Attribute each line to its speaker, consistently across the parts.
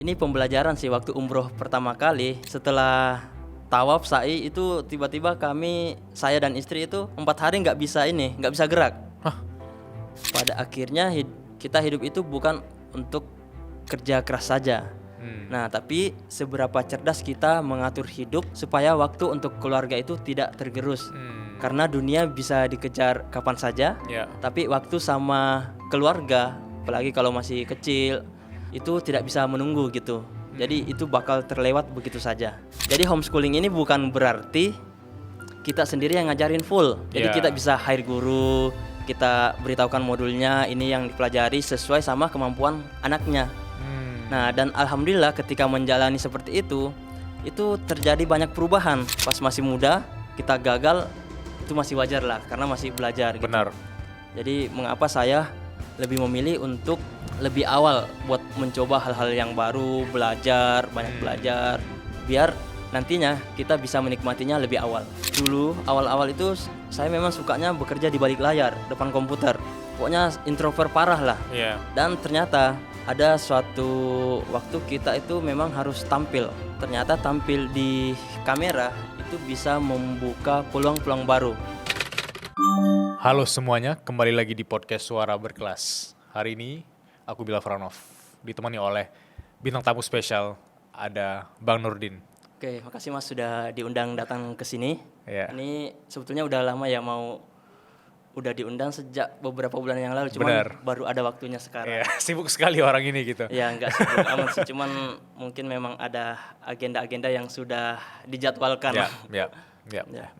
Speaker 1: Ini pembelajaran sih waktu umroh pertama kali setelah tawaf sa'i itu tiba-tiba saya dan istri itu 4 hari nggak bisa gerak.
Speaker 2: Hah?
Speaker 1: Pada akhirnya kita hidup itu bukan untuk kerja keras saja. Nah, tapi seberapa cerdas kita mengatur hidup supaya waktu untuk keluarga itu tidak tergerus. Karena dunia bisa dikejar kapan saja, tapi waktu sama keluarga, apalagi kalau masih kecil, itu tidak bisa menunggu gitu. Jadi itu bakal terlewat begitu saja. Jadi homeschooling ini bukan berarti kita sendiri yang ngajarin full. Jadi kita bisa hire guru, kita beritahukan modulnya ini yang dipelajari sesuai sama kemampuan anaknya. Nah, dan alhamdulillah ketika menjalani seperti itu terjadi banyak perubahan. Pas masih muda, kita gagal, itu masih wajar lah karena masih belajar gitu.
Speaker 2: Benar.
Speaker 1: Jadi mengapa saya lebih memilih untuk lebih awal buat mencoba hal-hal yang baru, banyak belajar, biar nantinya kita bisa menikmatinya lebih awal. Dulu awal-awal itu saya memang sukanya bekerja di balik layar, depan komputer. Pokoknya introvert parah lah. Dan ternyata ada suatu waktu kita itu memang harus tampil. Ternyata tampil di kamera itu bisa membuka peluang-peluang baru.
Speaker 2: Halo semuanya, kembali lagi di podcast Suara Berkelas. Hari ini aku Bilal Franov, ditemani oleh bintang tamu spesial, ada Bang Nurdin.
Speaker 1: Oke, makasih Mas sudah diundang datang ke sini. Ini sebetulnya udah lama ya udah diundang sejak beberapa bulan yang lalu, cuman baru ada waktunya sekarang.
Speaker 2: Sibuk sekali orang ini gitu.
Speaker 1: Ya, enggak sibuk amat sih, cuman mungkin memang ada agenda-agenda yang sudah dijadwalkan.
Speaker 2: Ya.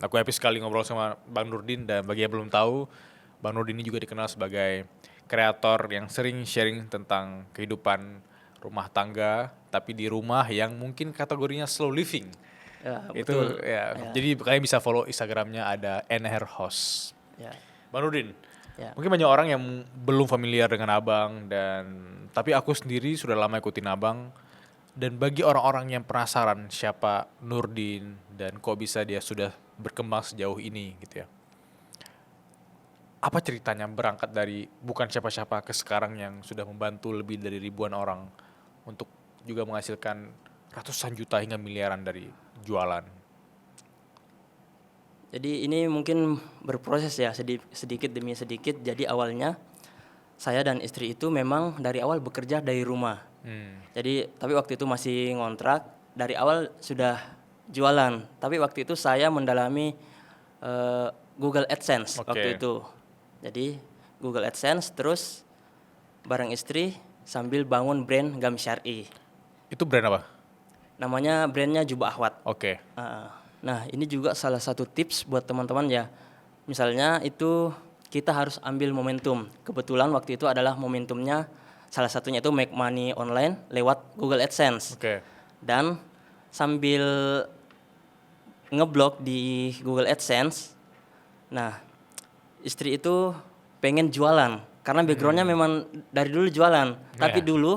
Speaker 2: Aku happy sekali ngobrol sama Bang Nurdin, dan bagi yang belum tahu, Bang Nurdin ini juga dikenal sebagai kreator yang sering sharing tentang kehidupan rumah tangga, tapi di rumah yang mungkin kategorinya slow living.
Speaker 1: Betul.
Speaker 2: Jadi kalian bisa follow Instagramnya, ada NR House. Bang Nurdin, mungkin banyak orang yang belum familiar dengan abang, tapi aku sendiri sudah lama ikutin abang. Dan bagi orang-orang yang penasaran siapa Nurdin dan kok bisa dia sudah berkembang sejauh ini gitu ya. Apa ceritanya berangkat dari bukan siapa-siapa ke sekarang yang sudah membantu lebih dari ribuan orang untuk juga menghasilkan ratusan juta hingga miliaran dari jualan?
Speaker 1: Jadi ini mungkin berproses ya, sedikit demi sedikit. Jadi awalnya saya dan istri itu memang dari awal bekerja dari rumah. Jadi tapi waktu itu masih ngontrak, dari awal sudah jualan. Tapi waktu itu saya mendalami Google AdSense waktu itu. Jadi Google AdSense terus bareng istri sambil bangun brand Gamis Syar'i.
Speaker 2: Itu brand apa?
Speaker 1: Namanya brandnya Jubah Ahwat. Nah, ini juga salah satu tips buat teman-teman ya. Misalnya itu kita harus ambil momentum. Kebetulan waktu itu adalah momentumnya, salah satunya itu make money online lewat Google AdSense. Dan sambil ngeblok di Google AdSense, nah istri itu pengen jualan karena backgroundnya memang dari dulu jualan. Tapi dulu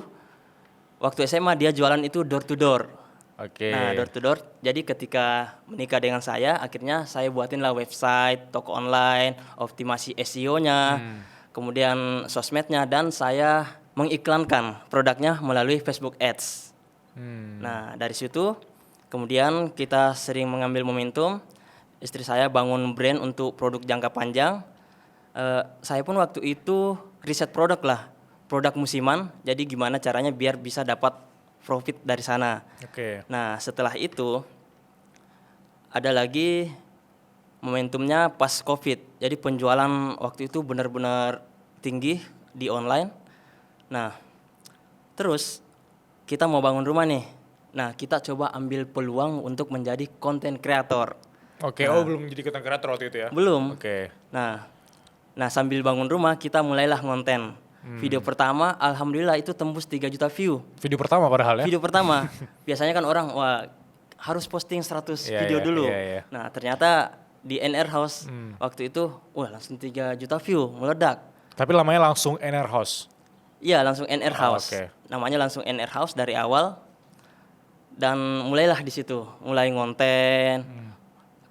Speaker 1: waktu SMA dia jualan itu door to door. Nah, door to door. Jadi ketika menikah dengan saya, akhirnya saya buatinlah website, toko online, optimasi SEO-nya, kemudian sosmednya, dan saya mengiklankan produknya melalui Facebook Ads. Nah, dari situ kemudian kita sering mengambil momentum. Istri saya bangun brand untuk produk jangka panjang. Saya pun waktu itu riset produk musiman. Jadi gimana caranya biar bisa dapat profit dari sana. Nah, setelah itu ada lagi momentumnya pas COVID. Jadi penjualan waktu itu benar-benar tinggi di online. Nah, terus kita mau bangun rumah nih. Nah, kita coba ambil peluang untuk menjadi content creator.
Speaker 2: Belum jadi content creator waktu itu ya?
Speaker 1: Belum. Nah, sambil bangun rumah kita mulailah ngonten. Video pertama alhamdulillah itu tembus 3 juta view.
Speaker 2: Video pertama padahal ya?
Speaker 1: Video pertama. Biasanya kan orang harus posting 100 video dulu. Nah, ternyata di NR House waktu itu langsung 3 juta view, meledak.
Speaker 2: Tapi namanya langsung NR House?
Speaker 1: Iya, langsung NR House. Namanya langsung NR House dari awal. Dan mulailah di situ, mulai ngonten.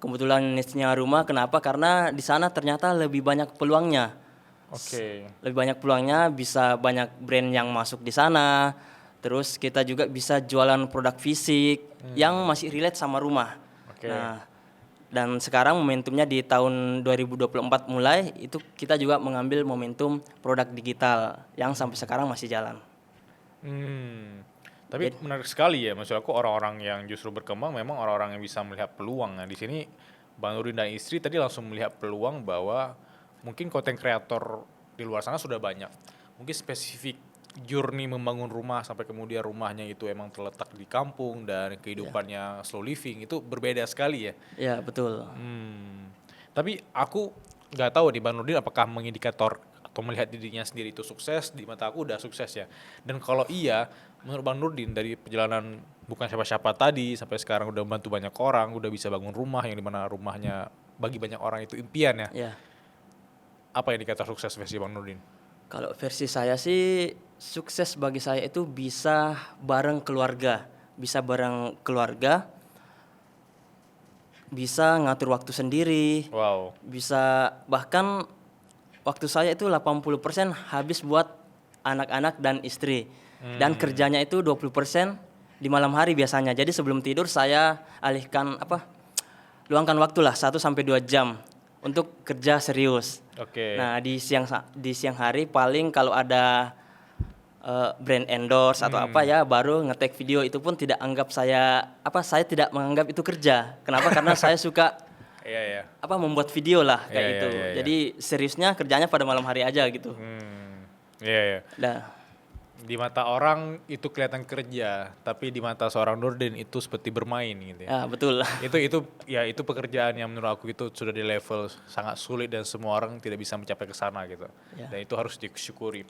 Speaker 1: Kebetulan niche-nya rumah, kenapa? Karena di sana ternyata lebih banyak peluangnya. Lebih banyak peluangnya, bisa banyak brand yang masuk di sana. Terus kita juga bisa jualan produk fisik yang masih relate sama rumah. Nah, dan sekarang momentumnya di tahun 2024 mulai itu kita juga mengambil momentum produk digital yang sampai sekarang masih jalan.
Speaker 2: Tapi menarik sekali ya, maksud aku orang-orang yang justru berkembang memang orang-orang yang bisa melihat peluang. Nah di sini Bang Nurdin dan istri tadi langsung melihat peluang bahwa mungkin konten kreator di luar sana sudah banyak. Mungkin spesifik journey membangun rumah sampai kemudian rumahnya itu emang terletak di kampung dan kehidupannya slow living itu berbeda sekali ya.
Speaker 1: Ya betul.
Speaker 2: Tapi aku nggak tahu nih Bang Nurdin apakah mengindikator atau melihat dirinya sendiri itu sukses. Di mata aku udah sukses ya. Dan kalau iya, menurut Bang Nurdin dari perjalanan bukan siapa-siapa tadi sampai sekarang udah membantu banyak orang, udah bisa bangun rumah yang dimana rumahnya bagi banyak orang itu impian ya.
Speaker 1: Ya.
Speaker 2: Apa indikator sukses versi Bang Nurdin?
Speaker 1: Kalau versi saya sih sukses bagi saya itu bisa bareng keluarga, bisa ngatur waktu sendiri, bisa bahkan waktu saya itu 80% habis buat anak-anak dan istri, dan kerjanya itu 20% di malam hari biasanya. Jadi sebelum tidur saya alihkan luangkan waktu lah 1-2 jam untuk kerja serius. Nah di siang hari paling kalau ada brand endorse atau baru nge-take video, itu pun tidak anggap saya tidak menganggap itu kerja. Kenapa? Karena saya suka membuat video lah kayak gitu. Jadi seriusnya kerjanya pada malam hari aja gitu. Nah,
Speaker 2: di mata orang itu kelihatan kerja, tapi di mata seorang Nurdin itu seperti bermain gitu ya.
Speaker 1: Betul.
Speaker 2: itu pekerjaan yang menurut aku itu sudah di level sangat sulit dan semua orang tidak bisa mencapai ke sana gitu. Dan itu harus disyukuri.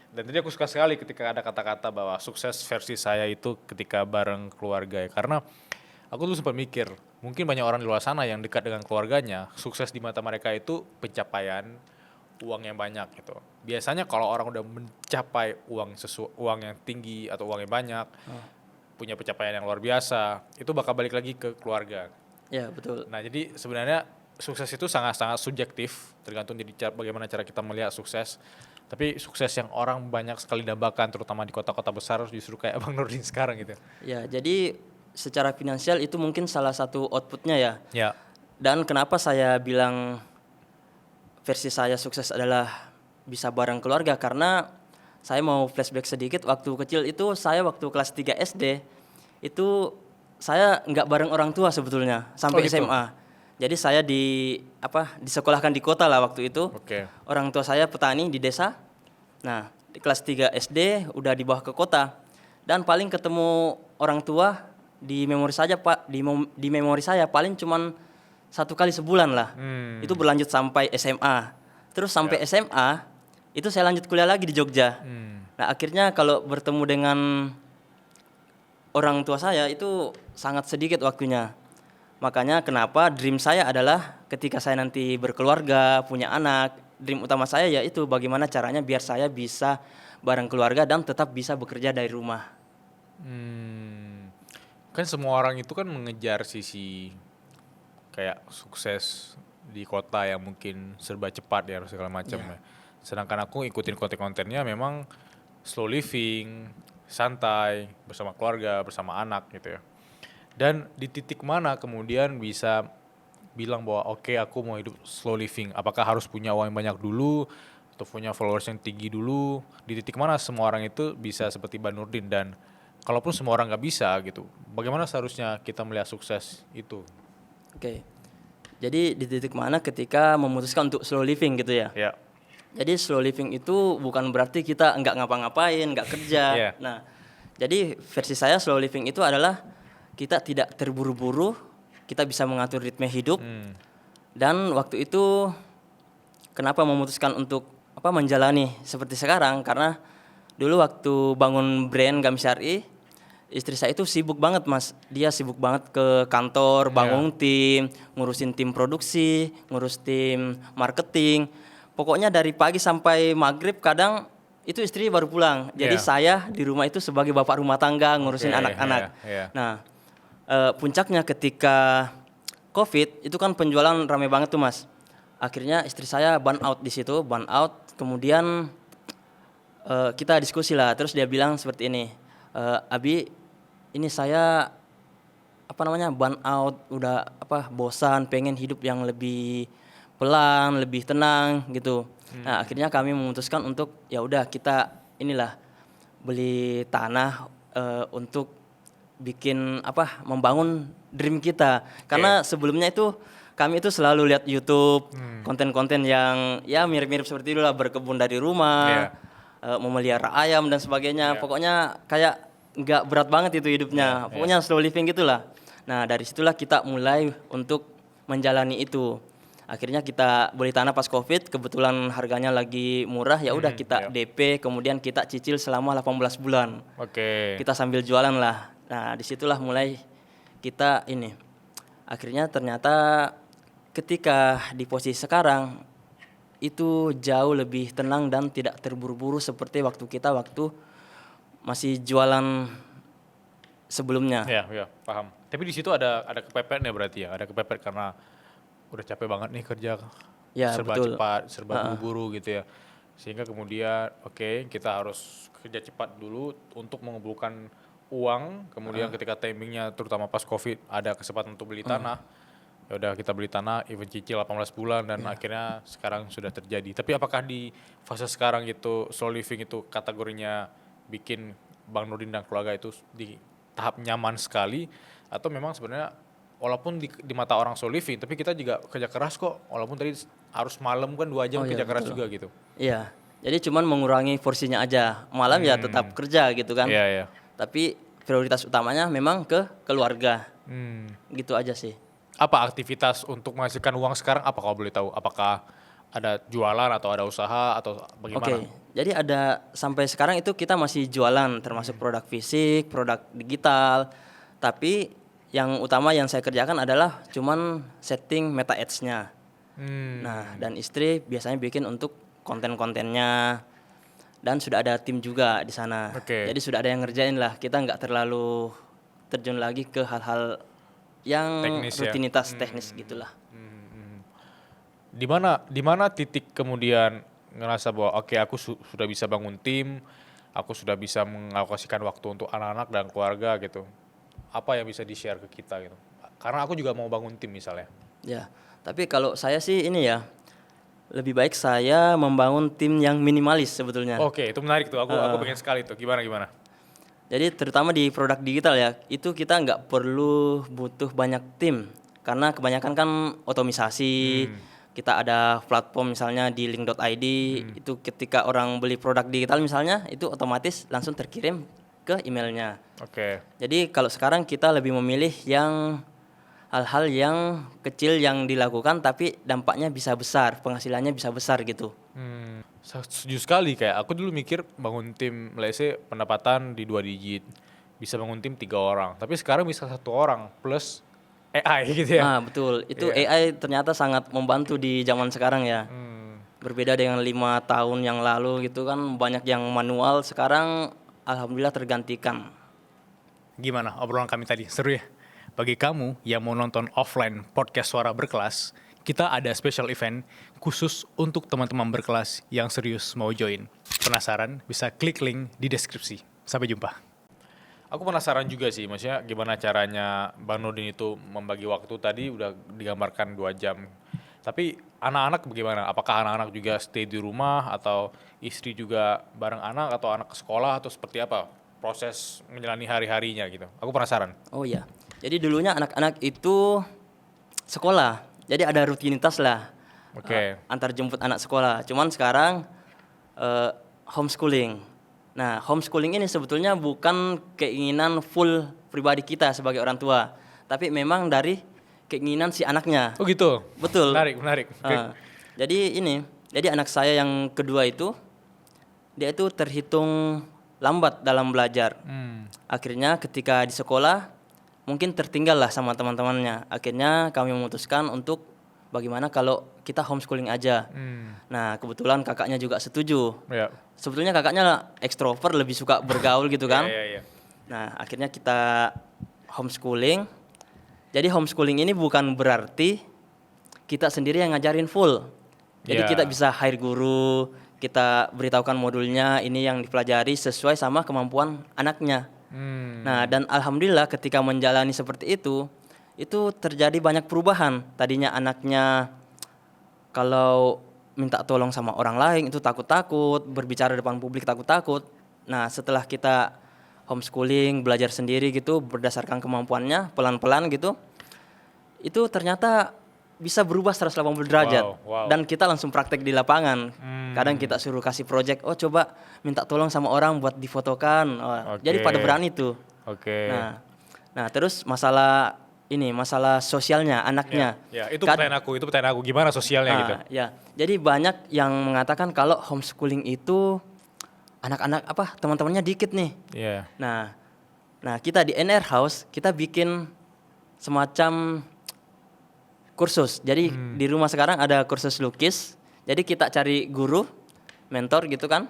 Speaker 2: Dan tadi aku suka sekali ketika ada kata-kata bahwa sukses versi saya itu ketika bareng keluarga ya. Karena aku tuh sempat mikir, mungkin banyak orang di luar sana yang dekat dengan keluarganya, sukses di mata mereka itu pencapaian uang yang banyak gitu. Biasanya kalau orang udah mencapai uang yang tinggi atau uang yang banyak, punya pencapaian yang luar biasa, itu bakal balik lagi ke keluarga.
Speaker 1: Ya, betul.
Speaker 2: Nah, jadi sebenarnya sukses itu sangat-sangat subjektif, tergantung dari bagaimana cara kita melihat sukses. Tapi sukses yang orang banyak sekali dambakan, terutama di kota-kota besar, justru kayak Bang Nurdin sekarang gitu.
Speaker 1: Ya, jadi secara finansial itu mungkin salah satu outputnya ya.
Speaker 2: Ya.
Speaker 1: Dan kenapa saya bilang versi saya sukses adalah bisa bareng keluarga, karena saya mau flashback sedikit. Waktu kecil itu saya waktu kelas 3 SD itu saya nggak bareng orang tua sebetulnya sampai SMA. Jadi saya disekolahkan di kota lah waktu itu. Orang tua saya petani di desa. Nah, di kelas 3 SD udah dibawa ke kota. Dan paling ketemu orang tua di memori saya paling cuman 1 kali sebulan lah. Itu berlanjut sampai SMA. Terus sampai SMA itu saya lanjut kuliah lagi di Jogja. Nah, akhirnya kalau bertemu dengan orang tua saya itu sangat sedikit waktunya. Makanya kenapa dream saya adalah ketika saya nanti berkeluarga, punya anak, dream utama saya yaitu bagaimana caranya biar saya bisa bareng keluarga dan tetap bisa bekerja dari rumah.
Speaker 2: Kan semua orang itu kan mengejar sisi kayak sukses di kota yang mungkin serba cepat ya segala macam ya. Sedangkan aku ikutin konten-kontennya memang slow living, santai, bersama keluarga, bersama anak gitu ya. Dan di titik mana kemudian bisa bilang bahwa oke, aku mau hidup slow living. Apakah harus punya uang yang banyak dulu atau punya followers yang tinggi dulu? Di titik mana semua orang itu bisa seperti Bang Nurdin? Dan kalaupun semua orang nggak bisa gitu, bagaimana seharusnya kita melihat sukses itu?
Speaker 1: Jadi di titik mana ketika memutuskan untuk slow living gitu ya? Jadi slow living itu bukan berarti kita nggak ngapa-ngapain, nggak kerja. Nah, jadi versi saya slow living itu adalah kita tidak terburu-buru, kita bisa mengatur ritme hidup. Dan waktu itu kenapa memutuskan untuk menjalani seperti sekarang? Karena dulu waktu bangun brand Gami Syari, istri saya itu sibuk banget Mas. Dia sibuk banget ke kantor, bangun tim, ngurusin tim produksi, ngurus tim marketing. Pokoknya dari pagi sampai maghrib kadang itu istri baru pulang. Jadi saya di rumah itu sebagai bapak rumah tangga ngurusin anak-anak. Nah, puncaknya ketika COVID itu kan penjualan rame banget tuh Mas. Akhirnya istri saya burn out di situ, kemudian kita diskusi lah. Terus dia bilang seperti ini, Abi, ini saya burn out, udah bosan, pengen hidup yang lebih pelan, lebih tenang gitu. Nah, akhirnya kami memutuskan untuk ya udah kita beli tanah untuk bikin membangun dream kita. Karena sebelumnya itu kami itu selalu lihat YouTube konten-konten yang ya mirip-mirip seperti itulah, berkebun dari rumah, memelihara ayam dan sebagainya. Pokoknya kayak nggak berat banget itu hidupnya. Pokoknya slow living gitulah. Nah, dari situlah kita mulai untuk menjalani itu. Akhirnya kita beli tanah pas Covid, kebetulan harganya lagi murah, ya udah kita DP, kemudian kita cicil selama 18 bulan. Kita sambil jualan lah. Nah, disitulah mulai kita akhirnya ternyata ketika di posisi sekarang itu jauh lebih tenang dan tidak terburu-buru seperti waktu masih jualan sebelumnya.
Speaker 2: Ya, paham. Tapi di situ ada kepepet ya berarti ya, ada kepepet karena udah capek banget nih kerja, serba
Speaker 1: betul.
Speaker 2: cepat, serba buru-buru gitu ya. Sehingga kemudian kita harus kerja cepat dulu untuk mengumpulkan uang, kemudian ketika timingnya terutama pas Covid ada kesempatan untuk beli tanah. Ya udah kita beli tanah, even cicil 18 bulan dan akhirnya sekarang sudah terjadi. Tapi apakah di fase sekarang itu slow living itu kategorinya bikin Bang Nurdin dan keluarga itu di tahap nyaman sekali, atau memang sebenarnya walaupun di mata orang slow living tapi kita juga kerja keras kok, walaupun tadi harus malam kan 2 jam kerja keras juga gitu.
Speaker 1: Iya. Jadi cuman mengurangi porsinya aja. Malam ya tetap kerja gitu kan.
Speaker 2: Iya.
Speaker 1: Tapi prioritas utamanya memang ke keluarga. Gitu aja sih.
Speaker 2: Apa aktivitas untuk menghasilkan uang sekarang, apa kalau boleh tahu? Apakah ada jualan atau ada usaha atau bagaimana?
Speaker 1: Jadi sampai sekarang itu kita masih jualan, termasuk produk fisik, produk digital. Tapi yang utama yang saya kerjakan adalah cuman setting meta ads-nya. Nah, dan istri biasanya bikin untuk konten-kontennya. Dan sudah ada tim juga di sana. Jadi sudah ada yang ngerjain lah. Kita nggak terlalu terjun lagi ke hal-hal yang teknis, rutinitas teknis gitulah.
Speaker 2: Di mana titik kemudian ngerasa bahwa aku sudah bisa bangun tim, aku sudah bisa mengalokasikan waktu untuk anak-anak dan keluarga gitu. Apa yang bisa di-share ke kita gitu? Karena aku juga mau bangun tim misalnya.
Speaker 1: Ya, tapi kalau saya sih lebih baik saya membangun tim yang minimalis sebetulnya.
Speaker 2: Itu menarik tuh. Aku pengen sekali tuh. Gimana?
Speaker 1: Jadi terutama di produk digital ya, itu kita nggak perlu butuh banyak tim. Karena kebanyakan kan otomisasi, kita ada platform misalnya di link.id, itu ketika orang beli produk digital misalnya, itu otomatis langsung terkirim ke emailnya. Jadi kalau sekarang kita lebih memilih yang hal-hal yang kecil yang dilakukan tapi dampaknya bisa besar, penghasilannya bisa besar gitu.
Speaker 2: Setuju sekali, kayak aku dulu mikir bangun tim lese pendapatan di 2 digit, bisa bangun tim 3 orang, tapi sekarang bisa 1 orang plus AI gitu ya.
Speaker 1: Nah betul, itu AI ternyata sangat membantu di zaman sekarang ya. Berbeda dengan 5 tahun yang lalu gitu kan, banyak yang manual, sekarang alhamdulillah tergantikan.
Speaker 2: Gimana obrolan kami tadi, seru ya? Bagi kamu yang mau nonton offline podcast Suara Berkelas, kita ada special event khusus untuk teman-teman berkelas yang serius mau join. Penasaran? Bisa klik link di deskripsi. Sampai jumpa. Aku penasaran juga sih, maksudnya gimana caranya Bang Nurdin itu membagi waktu, tadi udah digambarkan 2 jam. Tapi anak-anak bagaimana? Apakah anak-anak juga stay di rumah atau istri juga bareng anak atau anak ke sekolah atau seperti apa proses menjalani hari-harinya gitu? Aku penasaran.
Speaker 1: Oh iya, jadi dulunya anak-anak itu sekolah. Jadi ada rutinitas lah antar jemput anak sekolah. Cuman sekarang homeschooling. Nah, homeschooling ini sebetulnya bukan keinginan full pribadi kita sebagai orang tua, tapi memang dari keinginan si anaknya.
Speaker 2: Oh gitu?
Speaker 1: Betul.
Speaker 2: Menarik.
Speaker 1: Jadi anak saya yang kedua itu, dia itu terhitung lambat dalam belajar. Akhirnya ketika di sekolah, mungkin tertinggal lah sama teman-temannya. Akhirnya kami memutuskan untuk bagaimana kalau kita homeschooling aja. Nah, kebetulan kakaknya juga setuju. Sebetulnya kakaknya ekstrovert, lebih suka bergaul gitu kan. Nah, akhirnya kita homeschooling. Jadi homeschooling ini bukan berarti kita sendiri yang ngajarin full. Jadi kita bisa hire guru, kita beritahukan modulnya, ini yang dipelajari sesuai sama kemampuan anaknya. Nah, dan alhamdulillah ketika menjalani seperti itu terjadi banyak perubahan. Tadinya anaknya kalau minta tolong sama orang lain itu takut-takut, berbicara depan publik takut-takut. Nah, setelah kita homeschooling, belajar sendiri gitu berdasarkan kemampuannya, pelan-pelan gitu, itu ternyata bisa berubah 180 derajat.
Speaker 2: Wow.
Speaker 1: Dan kita langsung praktek di lapangan. Kadang kita suruh kasih project, oh coba minta tolong sama orang buat difotokan. Jadi pada berani tuh. Nah, terus masalah sosialnya anaknya.
Speaker 2: Ya, itu pertanyaan aku, gimana sosialnya gitu?
Speaker 1: Ya, jadi banyak yang mengatakan kalau homeschooling itu anak-anak teman-temannya dikit nih. Nah, kita di NR House kita bikin semacam kursus. Jadi di rumah sekarang ada kursus lukis. Jadi kita cari guru, mentor gitu kan.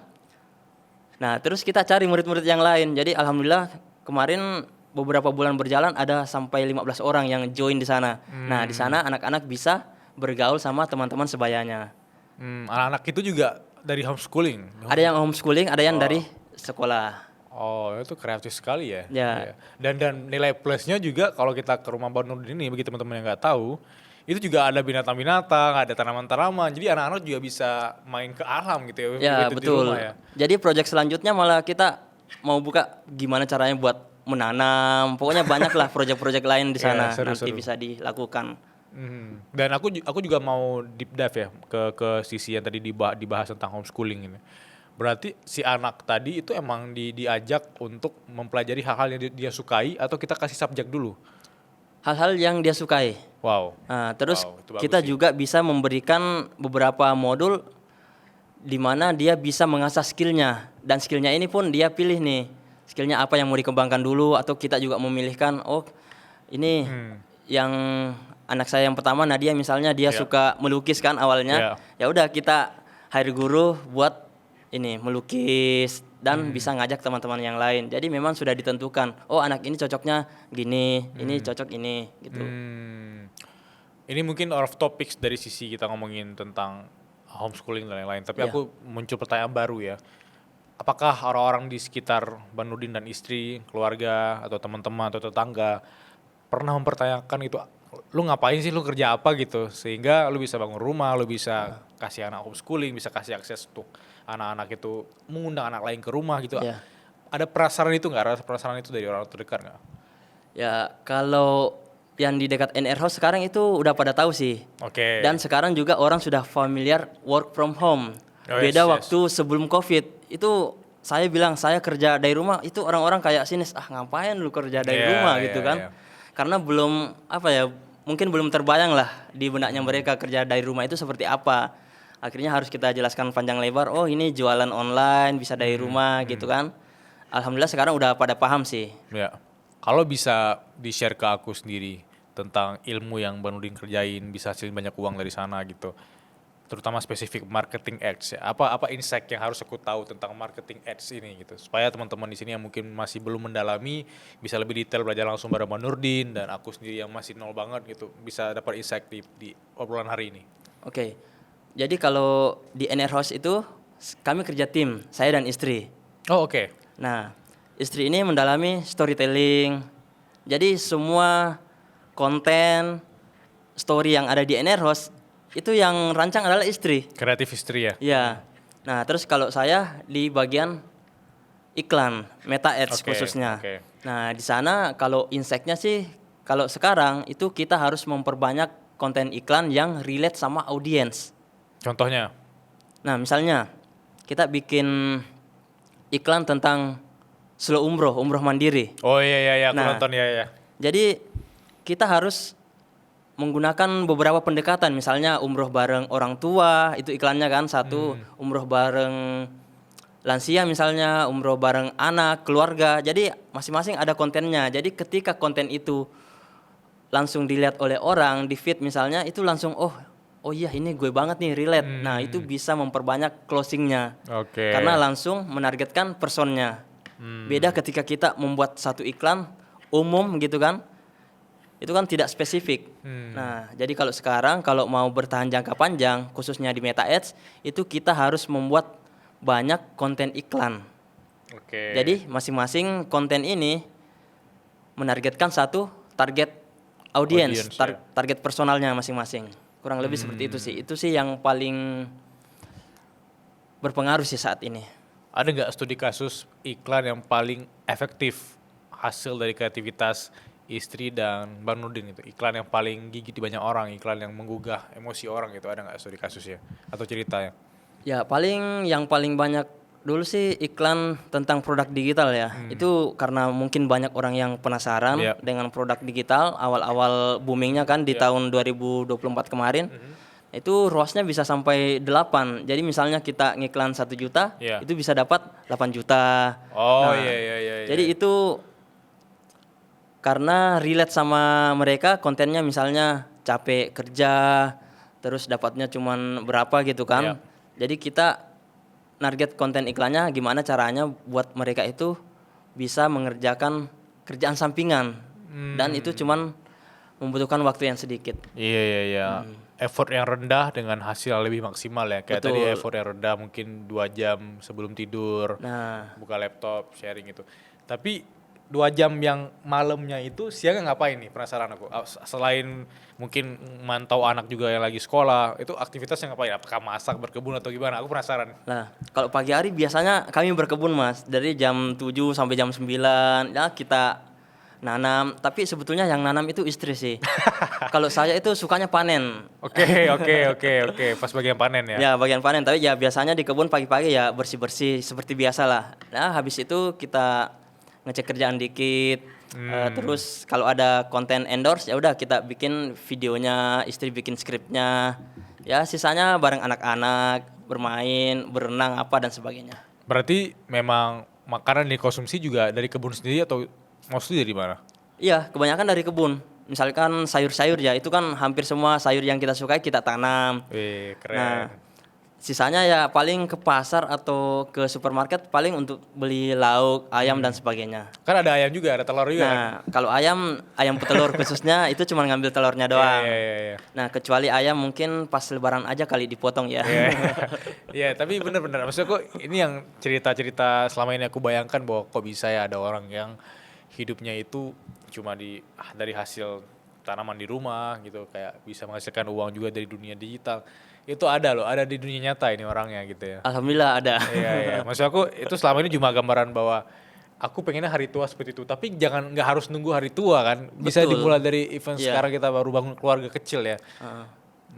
Speaker 1: Nah, terus kita cari murid-murid yang lain. Jadi alhamdulillah kemarin beberapa bulan berjalan ada sampai 15 orang yang join di sana. Nah, di sana anak-anak bisa bergaul sama teman-teman sebayanya.
Speaker 2: Anak-anak itu juga dari homeschooling?
Speaker 1: Ada yang homeschooling, ada yang dari sekolah.
Speaker 2: Oh, itu kreatif sekali ya.
Speaker 1: Ya.
Speaker 2: Dan nilai plusnya juga kalau kita ke rumah Bang Nurdin ini, bagi teman-teman yang nggak tahu, itu juga ada binatang-binatang, ada tanaman-tanaman. Jadi anak-anak juga bisa main ke alam gitu ya.
Speaker 1: Ya, betul. Di rumah ya. Jadi proyek selanjutnya malah kita mau buka gimana caranya buat menanam. Pokoknya banyak lah proyek-proyek lain di sana nanti bisa dilakukan.
Speaker 2: Dan aku juga mau deep dive ya ke sisi yang tadi dibahas tentang homeschooling ini. Berarti si anak tadi itu emang diajak untuk mempelajari hal-hal yang dia sukai atau kita kasih subjek dulu?
Speaker 1: Hal-hal yang dia sukai.
Speaker 2: Wow.
Speaker 1: Nah, terus kita juga bisa memberikan beberapa modul di mana dia bisa mengasah skillnya. Dan skillnya ini pun dia pilih nih. Skillnya apa yang mau dikembangkan dulu atau kita juga memilihkan, ini yang anak saya yang pertama Nadia misalnya dia suka melukis kan awalnya. Ya udah kita hire guru buat ini melukis dan bisa ngajak teman-teman yang lain. Jadi memang sudah ditentukan. Oh, anak ini cocoknya gini, ini cocok ini gitu.
Speaker 2: Ini mungkin out of topics dari sisi kita ngomongin tentang homeschooling dan lain-lain. Tapi aku muncul pertanyaan baru ya. Apakah orang-orang di sekitar Bang Nurdin dan istri, keluarga atau teman-teman atau tetangga pernah mempertanyakan itu, lu ngapain sih, lu kerja apa gitu, sehingga lu bisa bangun rumah, lu bisa kasih anak homeschooling, bisa kasih akses untuk anak-anak itu mengundang anak lain ke rumah gitu. Ada perasaan itu nggak? Rasa perasaan itu dari orang terdekat nggak? Ya, kalau yang di dekat NR House sekarang itu udah pada tahu sih. Dan sekarang juga orang sudah familiar work from home. Beda waktu sebelum COVID. Itu saya bilang saya kerja dari rumah, itu orang-orang kayak sinis, ngapain lu kerja dari rumah gitu kan. Karena belum mungkin belum terbayang lah di benaknya mereka kerja dari rumah itu seperti apa. Akhirnya harus kita jelaskan panjang lebar, ini jualan online bisa dari rumah gitu kan. Alhamdulillah sekarang udah pada paham sih. Ya. Kalau bisa di-share ke aku sendiri tentang ilmu yang Bang Nurdin kerjain, bisa hasilin banyak uang dari sana gitu. Terutama spesifik marketing ads ya. Apa insight yang harus aku tahu tentang marketing ads ini gitu. Supaya teman-teman di sini yang mungkin masih belum mendalami bisa lebih detail belajar langsung bareng Bang Nurdin, dan aku sendiri yang masih nol banget gitu bisa dapat insight di obrolan hari ini.
Speaker 1: Jadi kalau di NR House itu kami kerja tim, saya dan istri. Nah, istri ini mendalami storytelling. Jadi semua konten story yang ada di NR House itu yang rancang adalah istri.
Speaker 2: Kreatif istri ya?
Speaker 1: Iya. Nah, terus kalau saya di bagian iklan, meta ads khususnya. Nah, di sana kalau insight-nya sih, kalau sekarang itu kita harus memperbanyak konten iklan yang relate sama audiens.
Speaker 2: Contohnya?
Speaker 1: Nah, misalnya kita bikin iklan tentang slow umroh mandiri.
Speaker 2: Aku nonton ya.
Speaker 1: Jadi kita harus menggunakan beberapa pendekatan, misalnya umroh bareng orang tua, itu iklannya kan satu, umroh bareng lansia misalnya, umroh bareng anak, keluarga. Jadi masing-masing ada kontennya. Jadi ketika konten itu langsung dilihat oleh orang di feed misalnya, itu langsung oh iya ini gue banget nih, relate. Nah, itu bisa memperbanyak closingnya. Karena langsung menargetkan personnya. Beda ketika kita membuat satu iklan umum gitu kan, itu kan tidak spesifik. Nah, jadi kalau sekarang kalau mau bertahan jangka panjang, khususnya di Meta Ads, itu kita harus membuat banyak konten iklan.
Speaker 2: Oke.
Speaker 1: Jadi masing-masing konten ini menargetkan satu target audiens,
Speaker 2: Ya.
Speaker 1: target personalnya masing-masing. Kurang lebih seperti itu sih. Itu sih yang paling berpengaruh sih saat ini.
Speaker 2: Ada nggak studi kasus iklan yang paling efektif hasil dari kreativitas istri dan Bang Nurdin itu? Iklan yang paling gigit di banyak orang, iklan yang menggugah emosi orang gitu, ada nggak studi kasusnya atau ceritanya?
Speaker 1: Ya yang paling banyak dulu sih iklan tentang produk digital ya. Itu karena mungkin banyak orang yang penasaran
Speaker 2: Iya.
Speaker 1: dengan produk digital. Awal-awal boomingnya kan di tahun 2024 kemarin. Itu ruasnya bisa sampai 8. Jadi misalnya kita ngiklan 1 juta,
Speaker 2: Iya.
Speaker 1: itu bisa dapat 8 juta.
Speaker 2: Oh
Speaker 1: Nah,
Speaker 2: iya.
Speaker 1: Jadi itu karena relate sama mereka, kontennya misalnya capek kerja, terus dapatnya cuman berapa gitu
Speaker 2: Iya.
Speaker 1: kan. Jadi kita target konten iklannya gimana caranya buat mereka itu bisa mengerjakan kerjaan sampingan. Dan itu cuman membutuhkan waktu yang sedikit.
Speaker 2: Iya. Effort yang rendah dengan hasil yang lebih maksimal ya. Kayak tadi
Speaker 1: Betul.
Speaker 2: effort yang rendah mungkin 2 jam sebelum tidur,
Speaker 1: Nah,
Speaker 2: buka laptop, sharing itu. Tapi 2 jam yang malamnya itu siangnya ngapain nih? Penasaran aku. Selain mungkin mantau anak juga yang lagi sekolah, itu aktivitasnya ngapain? Apakah masak, berkebun atau gimana? Aku penasaran.
Speaker 1: Nah, kalau pagi hari biasanya kami berkebun Mas, dari jam 7 sampai jam 9 ya kita nanam, tapi sebetulnya yang nanam itu istri sih. Kalau saya itu sukanya panen.
Speaker 2: Oke. Pas bagian panen ya.
Speaker 1: Ya, bagian panen, tapi ya biasanya di kebun pagi-pagi ya bersih-bersih seperti biasa lah. Nah, habis itu kita ngecek kerjaan dikit. Terus kalau ada konten endorse ya udah kita bikin videonya, istri bikin skripnya. Ya, sisanya bareng anak-anak, bermain, berenang apa dan sebagainya.
Speaker 2: Berarti memang makanan yang dikonsumsi juga dari kebun sendiri atau mostly dari mana?
Speaker 1: Iya, kebanyakan dari kebun. Misalkan sayur-sayur ya, itu kan hampir semua sayur yang kita sukai kita tanam.
Speaker 2: Wih, keren.
Speaker 1: Nah, sisanya ya paling ke pasar atau ke supermarket paling untuk beli lauk, ayam dan sebagainya.
Speaker 2: Kan ada ayam juga, ada telur juga kan?
Speaker 1: Nah, kalau ayam petelur khususnya itu cuma ngambil telurnya doang.
Speaker 2: Iya.
Speaker 1: Nah, kecuali ayam mungkin pas lebaran aja kali dipotong ya.
Speaker 2: Iya, tapi bener-bener. Maksudnya kok ini yang cerita-cerita selama ini aku bayangkan bahwa kok bisa ya ada orang yang hidupnya itu cuma dari hasil tanaman di rumah gitu, kayak bisa menghasilkan uang juga dari dunia digital. Itu ada loh, ada di dunia nyata ini orangnya gitu ya.
Speaker 1: Alhamdulillah ada.
Speaker 2: Iya. Maksud aku itu selama ini cuma gambaran bahwa aku pengennya hari tua seperti itu, tapi nggak harus nunggu hari tua kan. Bisa
Speaker 1: Betul.
Speaker 2: dimulai dari event
Speaker 1: Iya.
Speaker 2: sekarang kita baru bangun keluarga kecil ya.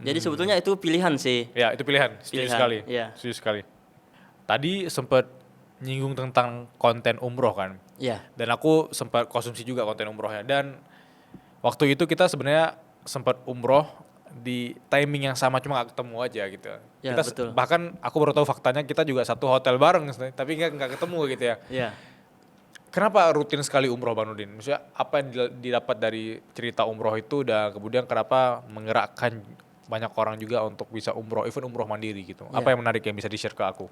Speaker 1: Jadi sebetulnya itu pilihan sih.
Speaker 2: Ya, itu pilihan. Setuju
Speaker 1: Pilihan,
Speaker 2: sekali.
Speaker 1: iya.
Speaker 2: Setuju sekali. Tadi sempat nyinggung tentang konten umroh kan.
Speaker 1: Iya.
Speaker 2: Dan aku sempat konsumsi juga konten umrohnya. Dan waktu itu kita sebenarnya sempat umroh di timing yang sama, cuma gak ketemu aja gitu.
Speaker 1: Ya,
Speaker 2: Kita
Speaker 1: betul.
Speaker 2: bahkan aku baru tahu faktanya kita juga satu hotel bareng, tapi nggak ketemu gitu ya.
Speaker 1: Iya.
Speaker 2: Kenapa rutin sekali umroh Bang Nurdin? Maksudnya apa yang didapat dari cerita umroh itu dan kemudian kenapa menggerakkan banyak orang juga untuk bisa umroh, even umroh mandiri gitu.
Speaker 1: Iya.
Speaker 2: Apa yang menarik yang bisa di-share ke aku?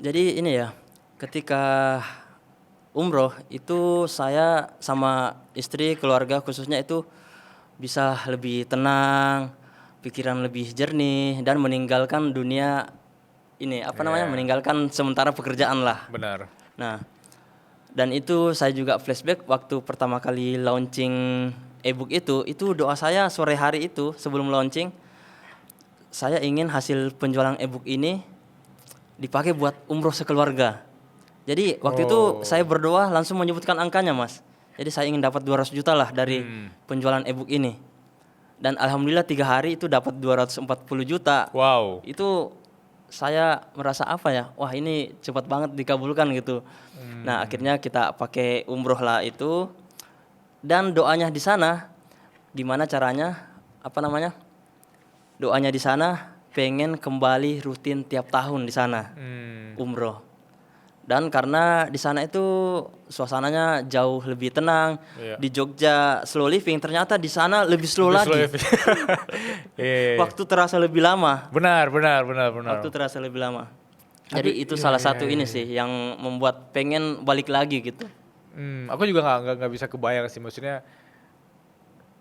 Speaker 1: Jadi ini ya, ketika umroh itu saya sama istri, keluarga khususnya itu bisa lebih tenang, pikiran lebih jernih dan meninggalkan dunia ini meninggalkan sementara pekerjaan lah.
Speaker 2: Benar.
Speaker 1: Nah, dan itu saya juga flashback waktu pertama kali launching ebook itu doa saya sore hari itu sebelum launching, saya ingin hasil penjualan ebook ini dipakai buat umroh sekeluarga. Jadi waktu itu saya berdoa langsung menyebutkan angkanya Mas. Jadi saya ingin dapat 200 juta lah dari penjualan ebook ini. Dan alhamdulillah 3 hari itu dapat 240 juta.
Speaker 2: Wow.
Speaker 1: Itu saya merasa apa ya, wah ini cepat banget dikabulkan gitu. Nah akhirnya kita pakai umroh lah itu. Dan doanya di sana, gimana caranya, doanya di sana pengen kembali rutin tiap tahun di sana umroh. Dan karena di sana itu suasananya jauh lebih tenang.
Speaker 2: Iya.
Speaker 1: Di Jogja slow living, ternyata di sana lebih slow lagi.
Speaker 2: Iya.
Speaker 1: Waktu terasa lebih lama.
Speaker 2: Benar.
Speaker 1: Waktu terasa lebih lama. Jadi itu salah satu ini sih yang membuat pengen balik lagi gitu.
Speaker 2: Aku juga nggak bisa kebayang sih, maksudnya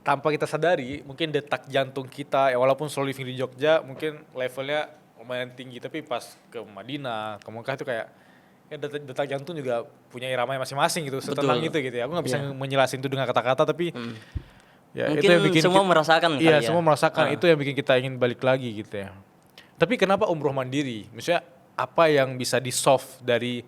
Speaker 2: tanpa kita sadari mungkin detak jantung kita ya walaupun slow living di Jogja mungkin levelnya lumayan tinggi, tapi pas ke Madinah, ke Mekah itu kayak detak jantung juga punya irama masing-masing gitu, setenang itu gitu ya. Aku nggak bisa menjelasin itu dengan kata-kata, tapi ya
Speaker 1: mungkin
Speaker 2: itu yang bikin
Speaker 1: semua merasakan kali
Speaker 2: iya,
Speaker 1: ya.
Speaker 2: semua merasakan. Itu yang bikin kita ingin balik lagi gitu ya. Tapi kenapa umroh mandiri? Maksudnya apa yang bisa di-solve dari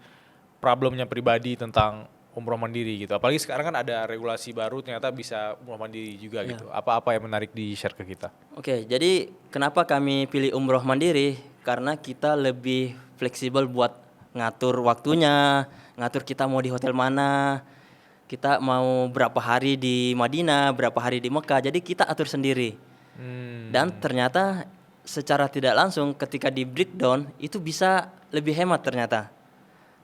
Speaker 2: problemnya pribadi tentang umroh mandiri gitu? Apalagi sekarang kan ada regulasi baru, ternyata bisa umroh mandiri juga gitu. Apa-apa yang menarik di-share ke kita?
Speaker 1: Oke, jadi kenapa kami pilih umroh mandiri? Karena kita lebih fleksibel buat ngatur waktunya, ngatur kita mau di hotel mana, kita mau berapa hari di Madinah, berapa hari di Mekah, jadi kita atur sendiri. Dan ternyata secara tidak langsung ketika di breakdown itu bisa lebih hemat ternyata.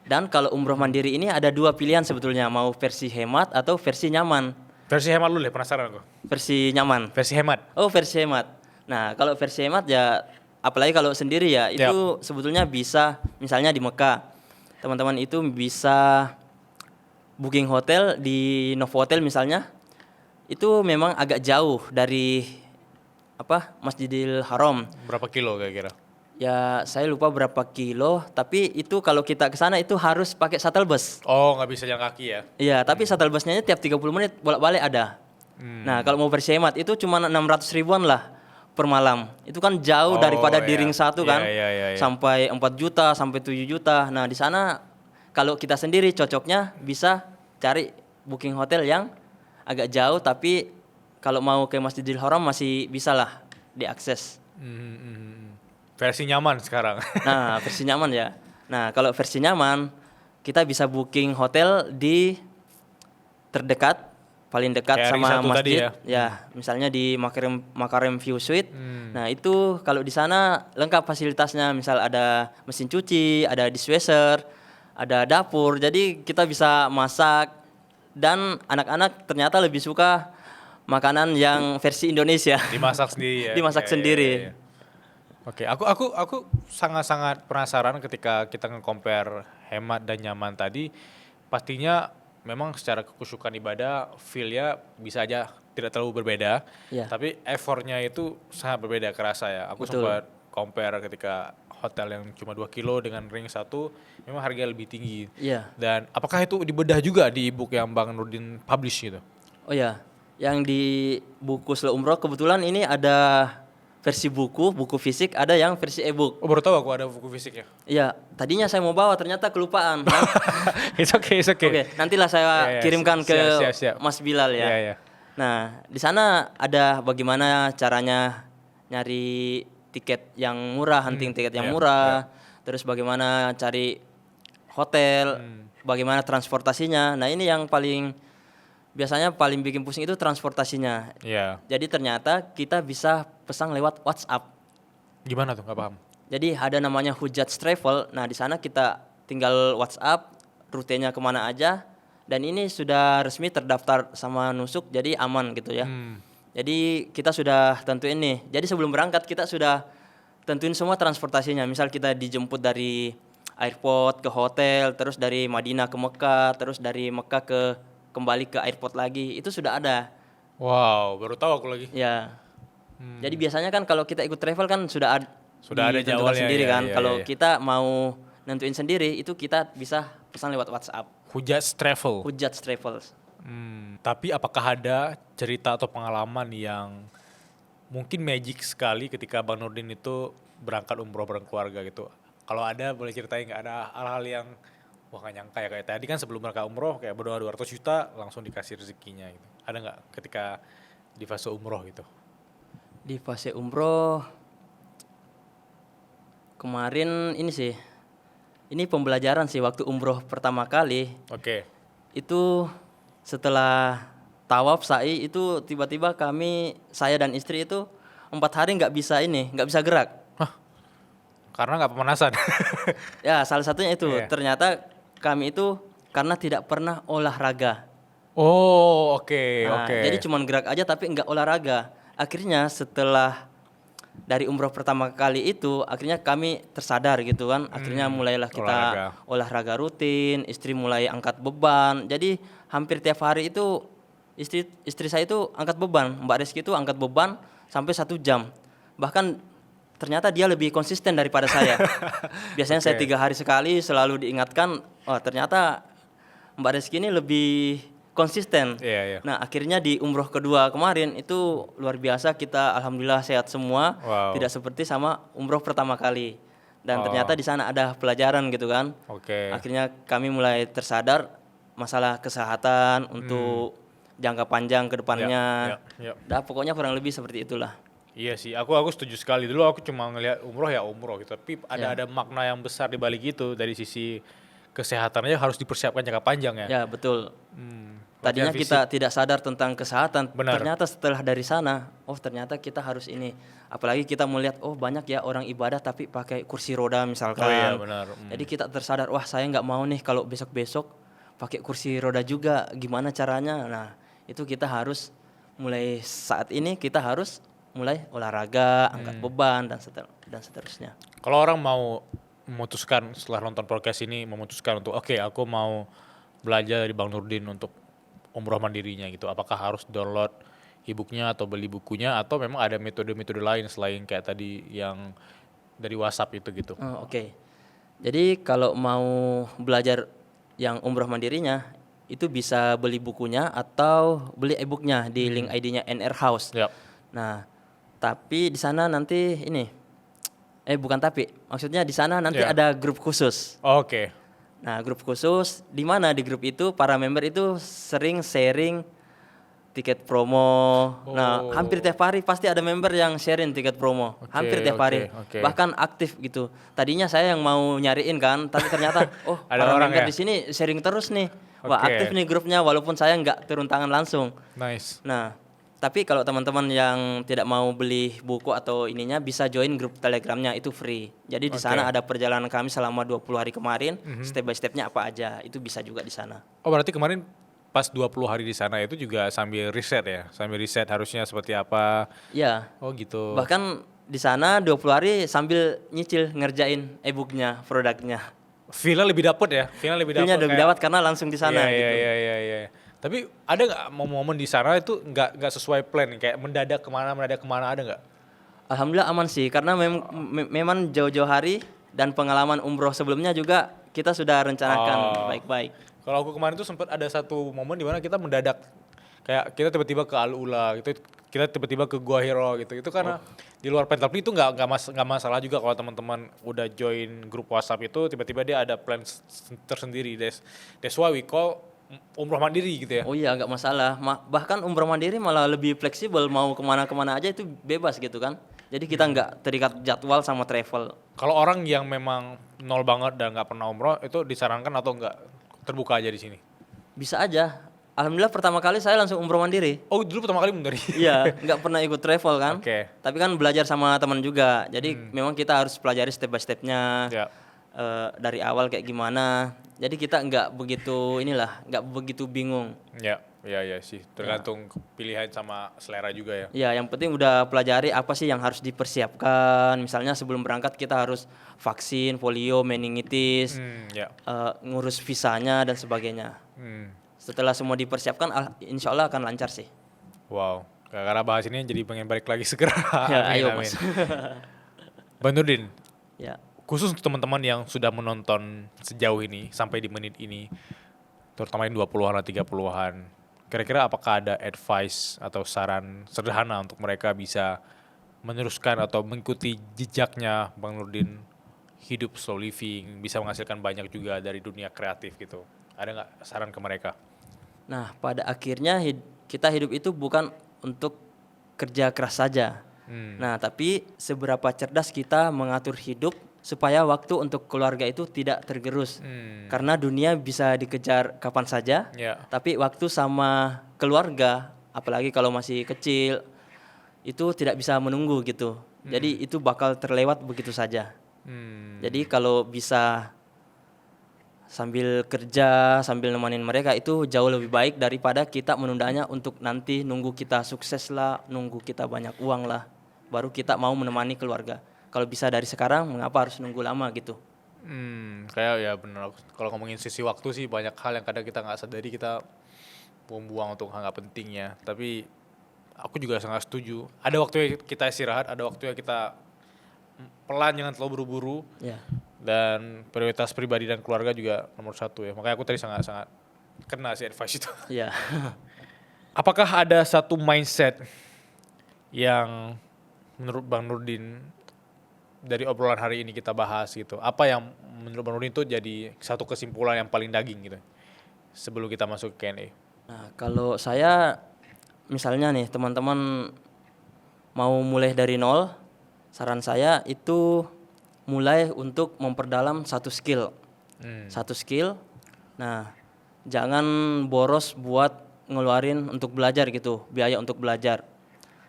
Speaker 1: Dan kalau umroh mandiri ini ada 2 pilihan sebetulnya, mau versi hemat atau versi nyaman.
Speaker 2: Versi hemat dulu deh, penasaran aku.
Speaker 1: Versi nyaman.
Speaker 2: Versi hemat.
Speaker 1: Oh, versi hemat. Nah, kalau versi hemat ya, apalagi kalau sendiri ya, itu sebetulnya bisa, misalnya di Mekah, teman-teman itu bisa booking hotel di Novotel misalnya, itu memang agak jauh dari Masjidil Haram.
Speaker 2: Berapa kilo kira-kira?
Speaker 1: Ya, saya lupa berapa kilo, tapi itu kalau kita ke sana itu harus pakai shuttle bus.
Speaker 2: Oh, nggak bisa jalan kaki ya?
Speaker 1: Iya, tapi shuttle busnya tiap 30 menit bolak-balik ada. Nah, kalau mau versi hemat itu cuma 600 ribuan lah per malam. Itu kan jauh daripada di ring 1 kan. Sampai 4 juta, sampai 7 juta. Nah, di sana kalau kita sendiri cocoknya bisa cari booking hotel yang agak jauh, tapi kalau mau ke Masjidil Haram masih bisa lah diakses.
Speaker 2: Versi nyaman sekarang.
Speaker 1: Nah, versi nyaman ya. Nah, kalau versi nyaman kita bisa booking hotel di terdekat, paling dekat
Speaker 2: kayak
Speaker 1: sama masjid.
Speaker 2: Tadi
Speaker 1: ya, misalnya di Makarim View Suite. Nah, itu kalau di sana lengkap fasilitasnya, misal ada mesin cuci, ada dishwasher, ada dapur. Jadi kita bisa masak, dan anak-anak ternyata lebih suka makanan yang versi Indonesia.
Speaker 2: Dimasak sendiri ya.
Speaker 1: Dimasak sendiri.
Speaker 2: Oke, aku sangat-sangat penasaran ketika kita nge-compare hemat dan nyaman tadi. Pastinya memang secara kekusyukan ibadah feel-nya bisa aja tidak terlalu berbeda, tapi effortnya itu sangat berbeda kerasa ya. Aku sempat compare ketika hotel yang cuma 2 kilo dengan ring 1 memang harganya lebih tinggi. Dan apakah itu dibedah juga di e-book yang Bang Nurdin publish gitu?
Speaker 1: Oh ya, yang di buku Slow Umroh kebetulan ini ada versi buku fisik, ada yang versi e-book.
Speaker 2: Oh, baru tahu aku ada buku fisiknya.
Speaker 1: Iya, tadinya saya mau bawa, ternyata kelupaan.
Speaker 2: It's okay.
Speaker 1: Oke, nantilah saya kirimkan ke Mas Bilal ya. Nah, di sana ada bagaimana caranya nyari tiket yang murah, hunting tiket yang murah, terus bagaimana cari hotel, bagaimana transportasinya. Nah, ini yang biasanya paling bikin pusing itu transportasinya. Jadi ternyata kita bisa pesan lewat WhatsApp.
Speaker 2: Gimana tuh? Nggak paham.
Speaker 1: Jadi ada namanya Hujjats Travel. Nah, di sana kita tinggal WhatsApp rutenya kemana aja, dan ini sudah resmi terdaftar sama Nusuk, jadi aman gitu ya. Jadi kita sudah tentuin nih. Jadi sebelum berangkat kita sudah tentuin semua transportasinya. Misal kita dijemput dari airport ke hotel, terus dari Madinah ke Mekah, terus dari Mekah kembali ke airport lagi, itu sudah ada.
Speaker 2: Wow, baru tahu aku lagi.
Speaker 1: Ya. Jadi biasanya kan kalau kita ikut travel kan sudah
Speaker 2: ada jadwalnya
Speaker 1: sendiri kan. Kalau kita mau nentuin sendiri, itu kita bisa pesan lewat WhatsApp.
Speaker 2: Hujjats Travel.
Speaker 1: Hujjats Travel.
Speaker 2: Tapi apakah ada cerita atau pengalaman yang mungkin magic sekali ketika Bang Nurdin itu berangkat umroh bareng keluarga gitu? Kalau ada boleh ceritain nggak, ada hal-hal yang wah gak nyangka ya, kayak tadi kan sebelum berangkat umroh kayak berdoa 200 juta langsung dikasih rezekinya gitu. Ada nggak ketika di fase umroh gitu?
Speaker 1: Di fase umroh kemarin ini pembelajaran sih waktu umroh pertama kali. Itu setelah tawaf sa'i itu tiba-tiba saya dan istri itu 4 hari nggak bisa gerak.
Speaker 2: Karena nggak pemanasan.
Speaker 1: Ya, salah satunya itu. Ternyata kami itu karena tidak pernah olahraga.
Speaker 2: Oh, oke.
Speaker 1: Jadi cuma gerak aja tapi nggak olahraga. Akhirnya setelah dari umroh pertama kali itu, akhirnya kami tersadar gitu kan. Akhirnya mulailah kita olahraga rutin, istri mulai angkat beban. Jadi hampir tiap hari itu istri saya itu angkat beban. Mbak Reski itu angkat beban sampai 1 jam. Bahkan ternyata dia lebih konsisten daripada saya. Biasanya saya 3 hari sekali selalu diingatkan, oh ternyata Mbak Reski ini lebih konsisten. Nah akhirnya di umroh kedua kemarin itu luar biasa, kita alhamdulillah sehat semua, tidak seperti sama umroh pertama kali. Dan ternyata di sana ada pelajaran gitu kan. Akhirnya kami mulai tersadar masalah kesehatan untuk jangka panjang ke depannya. Nah, pokoknya kurang lebih seperti itulah.
Speaker 2: Iya sih, aku setuju sekali. Dulu aku cuma ngelihat umroh gitu, tapi ada makna yang besar di balik itu. Dari sisi kesehatannya harus dipersiapkan jangka panjang ya.
Speaker 1: Ya betul. Tadinya kita tidak sadar tentang kesehatan. Ternyata setelah dari sana, oh ternyata kita harus ini. Apalagi kita melihat, oh banyak ya orang ibadah tapi pakai kursi roda misalkan. Jadi kita tersadar, wah saya nggak mau nih kalau besok-besok pakai kursi roda juga. Gimana caranya? Nah itu kita harus mulai saat ini kita harus mulai olahraga, angkat beban dan seterusnya.
Speaker 2: Kalau orang mau memutuskan setelah nonton podcast ini, memutuskan untuk oke, aku mau belajar dari Bang Nurdin untuk umroh mandirinya gitu, apakah harus download e-booknya atau beli bukunya, atau memang ada metode-metode lain selain kayak tadi yang dari WhatsApp itu gitu?
Speaker 1: Oke. Jadi kalau mau belajar yang umroh mandirinya itu bisa beli bukunya atau beli e-booknya di link ID-nya NR House. Nah, tapi di sana nanti ini, maksudnya di sana nanti ada grup khusus. Nah, grup khusus di mana di grup itu para member itu sering sharing tiket promo. Nah, hampir tiap hari pasti ada member yang sharing tiket promo. Hampir tiap hari. Bahkan aktif gitu. Tadinya saya yang mau nyariin kan, tapi ternyata
Speaker 2: ada
Speaker 1: para
Speaker 2: orang
Speaker 1: member di sini sharing terus nih. Wah, aktif nih grupnya walaupun saya nggak turun tangan langsung. Nah, tapi kalau teman-teman yang tidak mau beli buku atau ininya bisa join grup Telegramnya, itu free. Jadi di sana ada perjalanan kami selama 20 hari kemarin, step by stepnya apa aja, itu bisa juga di sana.
Speaker 2: Oh berarti kemarin pas 20 hari di sana itu juga sambil riset ya? Sambil riset harusnya seperti apa?
Speaker 1: Iya.
Speaker 2: Oh gitu.
Speaker 1: Bahkan di sana 20 hari sambil nyicil ngerjain e-booknya, produknya.
Speaker 2: Feel-nya lebih dapet ya? Feel-nya lebih
Speaker 1: dapat karena langsung di sana gitu.
Speaker 2: Iya. Tapi ada nggak momen-momen di sana itu nggak sesuai plan, kayak mendadak kemana ada nggak?
Speaker 1: Alhamdulillah aman sih, karena memang jauh-jauh hari dan pengalaman umroh sebelumnya juga kita sudah rencanakan baik-baik.
Speaker 2: Kalau aku kemarin tuh sempat ada satu momen di mana kita mendadak, kayak kita tiba-tiba ke Al-Ula gitu, kita tiba-tiba ke Gua Hiro gitu. Itu karena di luar plan, tapi itu nggak masalah juga kalau teman-teman udah join grup WhatsApp itu tiba-tiba dia ada plan tersendiri. That's why we call umroh mandiri gitu ya?
Speaker 1: Oh iya, nggak masalah. Bahkan umroh mandiri malah lebih fleksibel, mau kemana-kemana aja itu bebas gitu kan. Jadi kita nggak terikat jadwal sama travel.
Speaker 2: Kalau orang yang memang nol banget dan nggak pernah umroh, itu disarankan atau nggak terbuka aja di sini?
Speaker 1: Bisa aja. Alhamdulillah pertama kali saya langsung umroh mandiri.
Speaker 2: Oh dulu pertama kali mandiri?
Speaker 1: Iya, nggak pernah ikut travel kan. Tapi kan belajar sama teman juga. Jadi memang kita harus pelajari step by stepnya. Dari awal kayak gimana, jadi kita nggak begitu bingung.
Speaker 2: Ya sih, tergantung pilihan sama selera juga ya.
Speaker 1: Ya, yang penting udah pelajari apa sih yang harus dipersiapkan. Misalnya sebelum berangkat kita harus vaksin, polio, meningitis, ngurus visanya dan sebagainya. Setelah semua dipersiapkan, insya Allah akan lancar sih.
Speaker 2: Wow, karena bahas ini jadi pengen balik lagi segera.
Speaker 1: Ayo Mas.
Speaker 2: Bang Nurdin.
Speaker 1: Ya.
Speaker 2: Khusus untuk teman-teman yang sudah menonton sejauh ini, sampai di menit ini, terutama yang 20-an atau 30-an, kira-kira apakah ada advice atau saran sederhana untuk mereka bisa meneruskan atau mengikuti jejaknya Bang Nurdin, hidup slow living, bisa menghasilkan banyak juga dari dunia kreatif gitu? Ada nggak saran ke mereka?
Speaker 1: Nah, pada akhirnya kita hidup itu bukan untuk kerja keras saja. Nah, tapi seberapa cerdas kita mengatur hidup supaya waktu untuk keluarga itu tidak tergerus. Karena dunia bisa dikejar kapan saja, tapi waktu sama keluarga, apalagi kalau masih kecil, itu tidak bisa menunggu gitu. Jadi itu bakal terlewat begitu saja. Jadi kalau bisa sambil kerja, sambil nemenin mereka, itu jauh lebih baik daripada kita menundanya untuk nanti nunggu kita sukses lah, nunggu kita banyak uang lah, baru kita mau menemani keluarga. Kalau bisa dari sekarang, mengapa harus nunggu lama gitu?
Speaker 2: Kayak ya benar. Kalau ngomongin sisi waktu sih banyak hal yang kadang kita nggak sadari kita buang-buang untuk hal nggak pentingnya. Tapi aku juga sangat setuju. Ada waktu kita istirahat, ada waktu kita pelan, jangan terlalu buru-buru.
Speaker 1: Ya.
Speaker 2: Dan prioritas pribadi dan keluarga juga nomor 1 ya. Makanya aku tadi sangat kena sih advice itu.
Speaker 1: Iya.
Speaker 2: Apakah ada satu mindset yang menurut Bang Nurdin dari obrolan hari ini kita bahas gitu, apa yang menurut Bang Nurdin itu jadi satu kesimpulan yang paling daging gitu sebelum kita masuk ke Q&A?
Speaker 1: Nah, kalau saya misalnya nih teman-teman mau mulai dari nol, saran saya itu mulai untuk memperdalam satu skill. Satu skill. Nah, jangan boros buat ngeluarin untuk belajar gitu, biaya untuk belajar.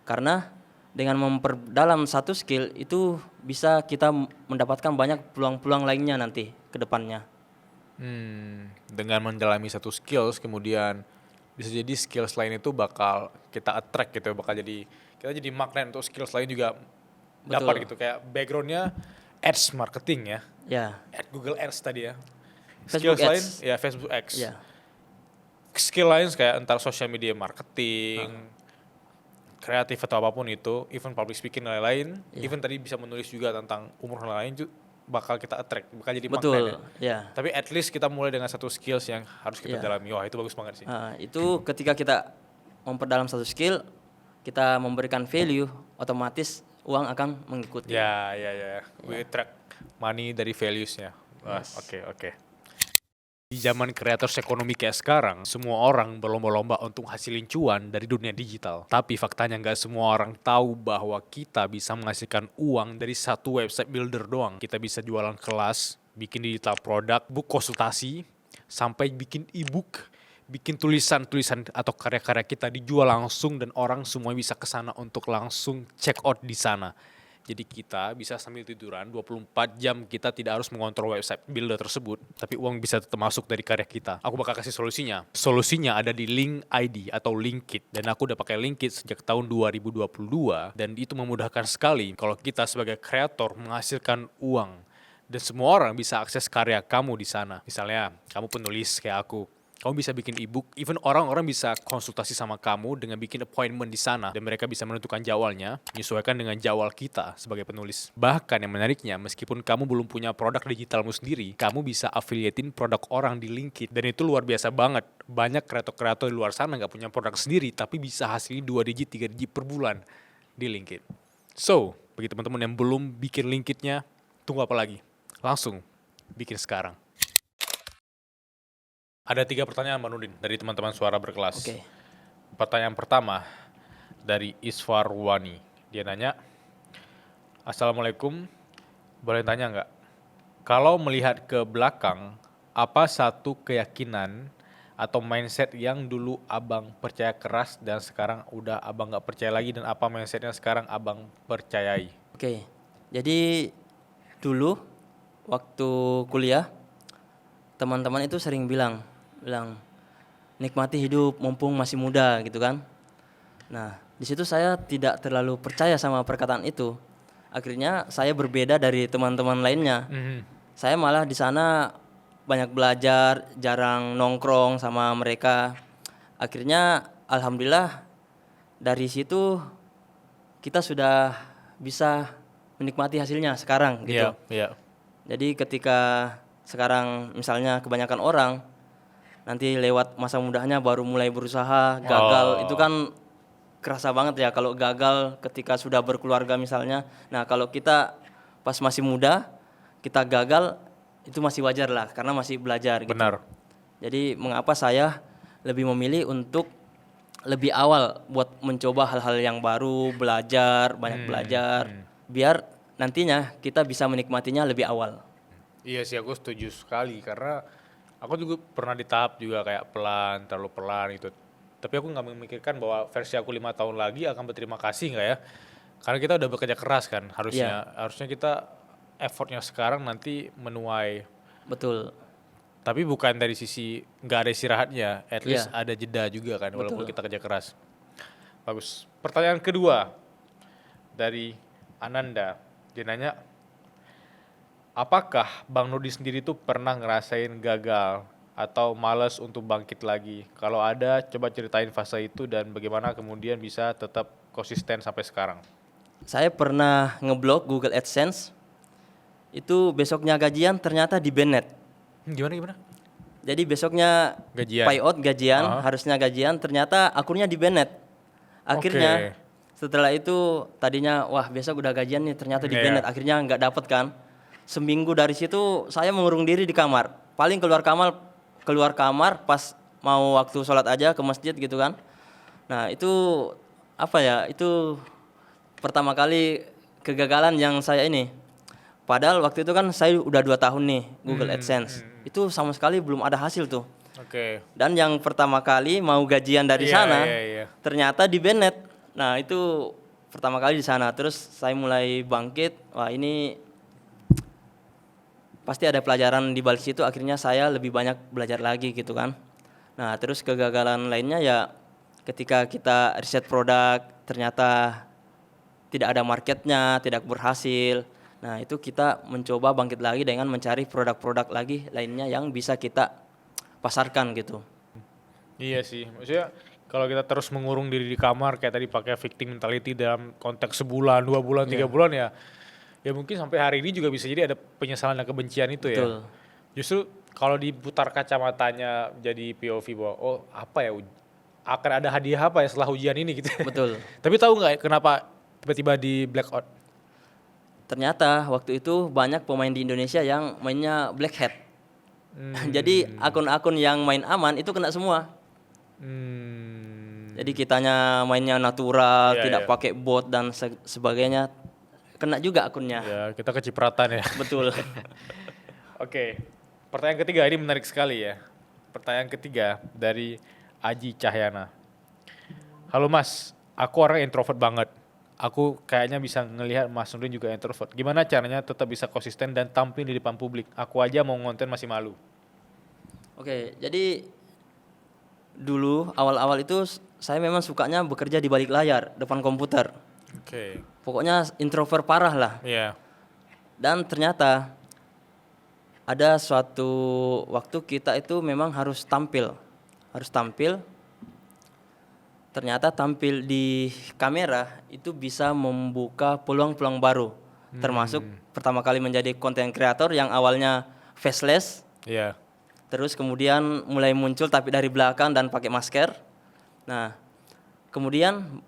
Speaker 1: Karena dengan memperdalam satu skill itu bisa kita mendapatkan banyak peluang-peluang lainnya nanti ke depannya.
Speaker 2: Dengan mendalami satu skills, kemudian bisa jadi skills lain itu bakal kita attract gitu, bakal jadi kita jadi magnet untuk skills lain juga dapat gitu. Kayak backgroundnya ads marketing ya, ad Google Ads tadi ya.
Speaker 1: Facebook
Speaker 2: Skills
Speaker 1: Ads.
Speaker 2: lain ya Facebook Ads.
Speaker 1: Ya.
Speaker 2: Skill lain kayak entar social media marketing, kreatif atau apapun itu, even public speaking dan lain-lain, even tadi bisa menulis juga tentang umur dan lain-lain itu bakal kita attract, bakal jadi magnet ya. Tapi at least kita mulai dengan satu skills yang harus kita dalami. Wah, itu bagus banget sih.
Speaker 1: Itu ketika kita memperdalam satu skill, kita memberikan value, otomatis uang akan mengikuti.
Speaker 2: Ya. We track money dari values-nya. Oke. Di zaman kreators ekonomi kayak sekarang, semua orang berlomba-lomba untuk hasilin cuan dari dunia digital. Tapi faktanya nggak semua orang tahu bahwa kita bisa menghasilkan uang dari satu website builder doang. Kita bisa jualan kelas, bikin digital produk, book konsultasi, sampai bikin e-book, bikin tulisan-tulisan atau karya-karya kita dijual langsung dan orang semua bisa ke sana untuk langsung check out di sana. Jadi kita bisa sambil tiduran 24 jam kita tidak harus mengontrol website builder tersebut, tapi uang bisa tetap masuk dari karya kita. Aku bakal kasih solusinya. Solusinya ada di Link ID atau Linkit, dan aku udah pakai Linkit sejak tahun 2022 dan itu memudahkan sekali kalau kita sebagai kreator menghasilkan uang dan semua orang bisa akses karya kamu di sana. Misalnya kamu penulis kayak aku. Kamu bisa bikin e-book, even orang-orang bisa konsultasi sama kamu dengan bikin appointment di sana. Dan mereka bisa menentukan jadwalnya, menyesuaikan dengan jadwal kita sebagai penulis. Bahkan yang menariknya, meskipun kamu belum punya produk digitalmu sendiri, kamu bisa affiliatein produk orang di Linkit. Dan itu luar biasa banget. Banyak kreator-kreator di luar sana gak punya produk sendiri, tapi bisa hasilin 2 digit, 3 digit per bulan di Linkit. So, bagi teman-teman yang belum bikin Linkitnya, tunggu apa lagi? Langsung bikin sekarang. Ada 3 pertanyaan Bang Nurdin dari teman-teman Suara Berkelas.
Speaker 1: Oke.
Speaker 2: Pertanyaan pertama dari Isfarwani. Dia nanya, Assalamualaikum, boleh tanya nggak? Kalau melihat ke belakang, apa satu keyakinan atau mindset yang dulu abang percaya keras dan sekarang udah abang nggak percaya lagi, dan apa mindsetnya sekarang abang percayai?
Speaker 1: Oke, jadi dulu waktu kuliah, teman-teman itu sering bilang nikmati hidup mumpung masih muda gitu kan. Nah, di situ saya tidak terlalu percaya sama perkataan itu. Akhirnya saya berbeda dari teman-teman lainnya. Saya malah di sana banyak belajar, jarang nongkrong sama mereka. Akhirnya alhamdulillah dari situ kita sudah bisa menikmati hasilnya sekarang gitu.
Speaker 2: Iya.
Speaker 1: Jadi ketika sekarang misalnya kebanyakan orang nanti lewat masa mudanya baru mulai berusaha, gagal, itu kan kerasa banget ya kalau gagal ketika sudah berkeluarga misalnya. Nah, kalau kita pas masih muda, kita gagal, itu masih wajar lah karena masih belajar gitu.
Speaker 2: Benar.
Speaker 1: Jadi mengapa saya lebih memilih untuk lebih awal buat mencoba hal-hal yang baru, belajar, banyak belajar, biar nantinya kita bisa menikmatinya lebih awal.
Speaker 2: Iya sih, aku setuju sekali karena aku juga pernah di tahap juga kayak pelan, terlalu pelan gitu. Tapi aku nggak memikirkan bahwa versi aku 5 tahun lagi akan berterima kasih nggak ya? Karena kita udah bekerja keras kan, harusnya kita effortnya sekarang nanti menuai.
Speaker 1: Betul.
Speaker 2: Tapi bukan dari sisi nggak ada istirahatnya, at least ada jeda juga kan, walaupun kita kerja keras. Bagus. Pertanyaan kedua dari Ananda, dia nanya, apakah Bang Nurdin sendiri tuh pernah ngerasain gagal atau malas untuk bangkit lagi? Kalau ada, coba ceritain fase itu dan bagaimana kemudian bisa tetap konsisten sampai sekarang.
Speaker 1: Saya pernah ngeblok Google AdSense, itu besoknya gajian ternyata di banned.
Speaker 2: Gimana?
Speaker 1: Jadi besoknya
Speaker 2: Gajian.
Speaker 1: payout gajian,
Speaker 2: Aha.
Speaker 1: harusnya gajian, ternyata akunnya di banned. Akhirnya setelah itu tadinya wah besok udah gajian nih, ternyata di banned. Akhirnya nggak dapet kan. Seminggu dari situ saya mengurung diri di kamar. Paling keluar kamar pas mau waktu sholat aja ke masjid gitu kan. Nah itu apa ya, itu pertama kali kegagalan yang saya ini. Padahal waktu itu kan saya udah 2 tahun nih Google AdSense. Itu sama sekali belum ada hasil tuh.
Speaker 2: Oke.
Speaker 1: Dan yang pertama kali mau gajian dari sana, ternyata di banned. Nah itu pertama kali di sana. Terus saya mulai bangkit. Wah ini pasti ada pelajaran di balik situ. Akhirnya saya lebih banyak belajar lagi gitu kan. Nah terus kegagalan lainnya ya ketika kita riset produk ternyata tidak ada marketnya, tidak berhasil. Nah itu kita mencoba bangkit lagi dengan mencari produk-produk lagi lainnya yang bisa kita pasarkan gitu.
Speaker 2: Iya sih, maksudnya kalau kita terus mengurung diri di kamar kayak tadi pakai victim mentality dalam konteks sebulan, 2 bulan, 3 bulan ya mungkin sampai hari ini juga bisa jadi ada penyesalan dan kebencian itu. Betul. Ya. Justru kalau diputar kacamatanya jadi POV bahwa oh apa ya akan ada hadiah apa ya setelah ujian ini gitu.
Speaker 1: Betul.
Speaker 2: Tapi tahu nggak kenapa tiba-tiba di blackout?
Speaker 1: Ternyata waktu itu banyak pemain di Indonesia yang mainnya black hat. Jadi akun-akun yang main aman itu kena semua. Jadi kitanya mainnya natural, tidak pakai bot dan sebagainya, kena juga akunnya.
Speaker 2: Ya, kita kecipratan ya.
Speaker 1: Betul.
Speaker 2: Oke, pertanyaan ketiga ini menarik sekali ya. Pertanyaan ketiga dari Aji Cahyana. Halo Mas, aku orang introvert banget. Aku kayaknya bisa ngelihat Mas Nurdin juga introvert. Gimana caranya tetap bisa konsisten dan tampil di depan publik? Aku aja mau ngonten masih malu.
Speaker 1: Oke, jadi dulu awal-awal itu saya memang sukanya bekerja di balik layar, depan komputer.
Speaker 2: Oke.
Speaker 1: Pokoknya introvert parah lah.
Speaker 2: Iya.
Speaker 1: Dan ternyata ada suatu waktu kita itu memang harus tampil. Ternyata tampil di kamera itu bisa membuka peluang-peluang baru. Termasuk pertama kali menjadi content creator yang awalnya faceless.
Speaker 2: Iya.
Speaker 1: Terus kemudian mulai muncul tapi dari belakang dan pakai masker. Nah, kemudian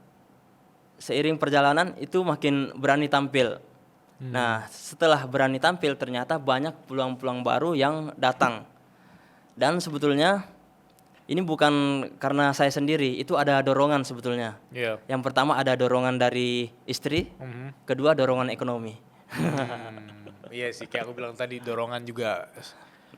Speaker 1: seiring perjalanan itu makin berani tampil. Nah, setelah berani tampil ternyata banyak peluang-peluang baru yang datang. Dan sebetulnya ini bukan karena saya sendiri, itu ada dorongan sebetulnya.
Speaker 2: Iya.
Speaker 1: Yang pertama ada dorongan dari istri, kedua dorongan ekonomi.
Speaker 2: Iya sih, kayak aku bilang tadi dorongan juga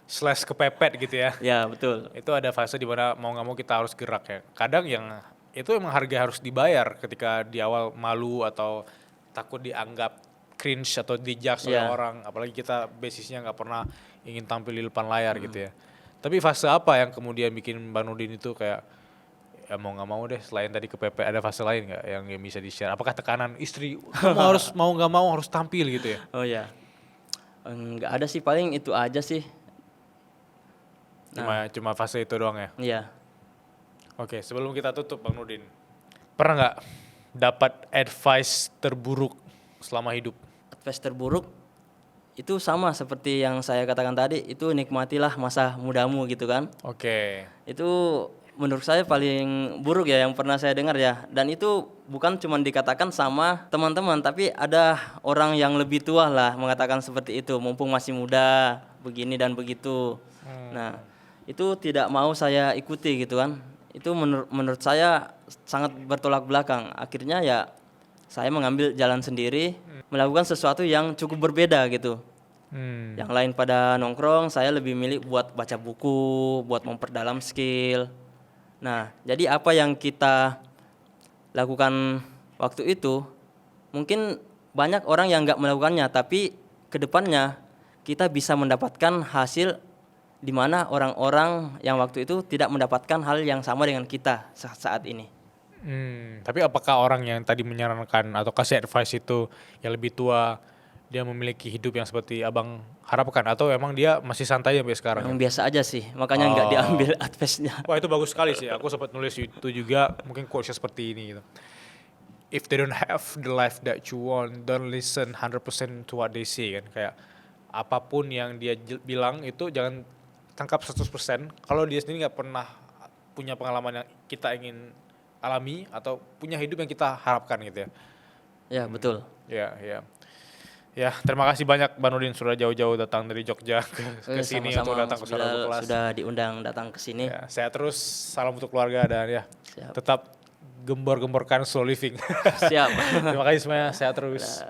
Speaker 2: slash kepepet gitu ya.
Speaker 1: Ya betul.
Speaker 2: Itu ada fase di mana mau nggak mau kita harus gerak ya. Kadang yang itu emang harga harus dibayar ketika di awal malu atau takut dianggap cringe atau dijudge oleh orang. Apalagi kita basisnya nggak pernah ingin tampil di depan layar gitu ya. Tapi fase apa yang kemudian bikin Bang Nurdin itu kayak ya mau nggak mau deh selain tadi kepepet ada fase lain nggak yang bisa di-share? Apakah tekanan istri kamu harus mau nggak mau harus tampil gitu ya?
Speaker 1: Oh ya, nggak ada sih, paling itu aja sih.
Speaker 2: Cuma fase itu doang ya?
Speaker 1: Iya.
Speaker 2: Oke, sebelum kita tutup Bang Nurdin, pernah nggak dapat advice terburuk selama hidup?
Speaker 1: Advice terburuk itu sama seperti yang saya katakan tadi, itu nikmatilah masa mudamu gitu kan.
Speaker 2: Oke.
Speaker 1: Itu menurut saya paling buruk ya yang pernah saya dengar ya. Dan itu bukan cuma dikatakan sama teman-teman, tapi ada orang yang lebih tua lah mengatakan seperti itu, mumpung masih muda, begini dan begitu. Nah, itu tidak mau saya ikuti gitu kan. Itu menurut saya sangat bertolak belakang. Akhirnya ya saya mengambil jalan sendiri, melakukan sesuatu yang cukup berbeda gitu. Yang lain pada nongkrong, saya lebih milih buat baca buku, buat memperdalam skill. Nah, jadi apa yang kita lakukan waktu itu, mungkin banyak orang yang nggak melakukannya, tapi kedepannya kita bisa mendapatkan hasil di mana orang-orang yang waktu itu tidak mendapatkan hal yang sama dengan kita saat ini.
Speaker 2: Tapi apakah orang yang tadi menyarankan atau kasih advice itu yang lebih tua, dia memiliki hidup yang seperti abang harapkan atau emang dia masih santai sampai sekarang?
Speaker 1: Yang biasa aja sih, makanya nggak diambil advice-nya.
Speaker 2: Wah itu bagus sekali sih, aku sempat nulis itu juga, mungkin quotes seperti ini gitu. if they don't have the life that you want, don't listen 100% to what they say kan. Kayak apapun yang dia bilang itu jangan tangkap 100%. Kalau dia sendiri nggak pernah punya pengalaman yang kita ingin alami atau punya hidup yang kita harapkan gitu ya.
Speaker 1: Ya, betul.
Speaker 2: Ya, terima kasih banyak Bang Nurdin sudah jauh-jauh datang dari Jogja ke sini untuk datang ke Suara Berkelas.
Speaker 1: Sudah diundang datang ke sini.
Speaker 2: Ya, saya terus salam untuk keluarga dan ya tetap gembor-gemborkan slow living.
Speaker 1: Siap.
Speaker 2: Terima kasih semuanya, sehat terus.